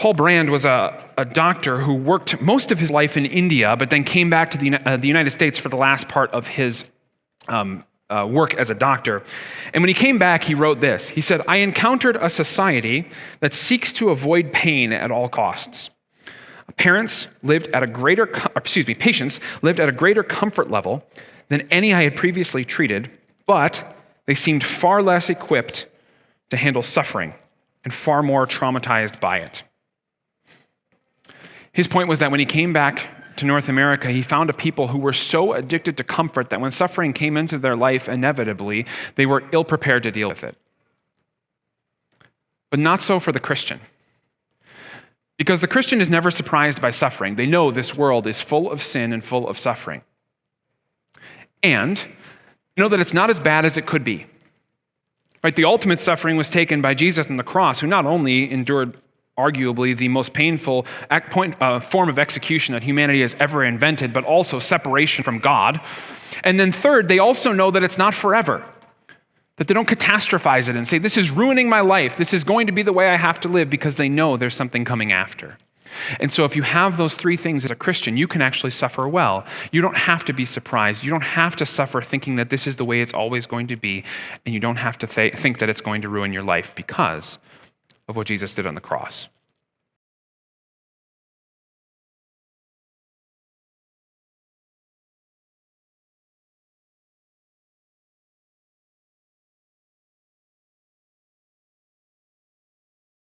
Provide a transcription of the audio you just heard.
Paul Brand was a doctor who worked most of his life in India, but then came back to the United States for the last part of his work as a doctor. And when he came back, he wrote this. He said, "I encountered a society that seeks to avoid pain at all costs. Patients lived at a greater comfort level than any I had previously treated, but they seemed far less equipped to handle suffering and far more traumatized by it." His point was that when he came back to North America, he found a people who were so addicted to comfort that when suffering came into their life, inevitably, they were ill-prepared to deal with it. But not so for the Christian. Because the Christian is never surprised by suffering. They know this world is full of sin and full of suffering. And you know that it's not as bad as it could be. Right? The ultimate suffering was taken by Jesus on the cross, who not only endured arguably the most painful form of execution that humanity has ever invented, but also separation from God. And then third, they also know that it's not forever. That they don't catastrophize it and say, this is ruining my life. This is going to be the way I have to live, because they know there's something coming after. And so if you have those three things as a Christian, you can actually suffer well. You don't have to be surprised. You don't have to suffer thinking that this is the way it's always going to be. And you don't have to think that it's going to ruin your life because of what Jesus did on the cross.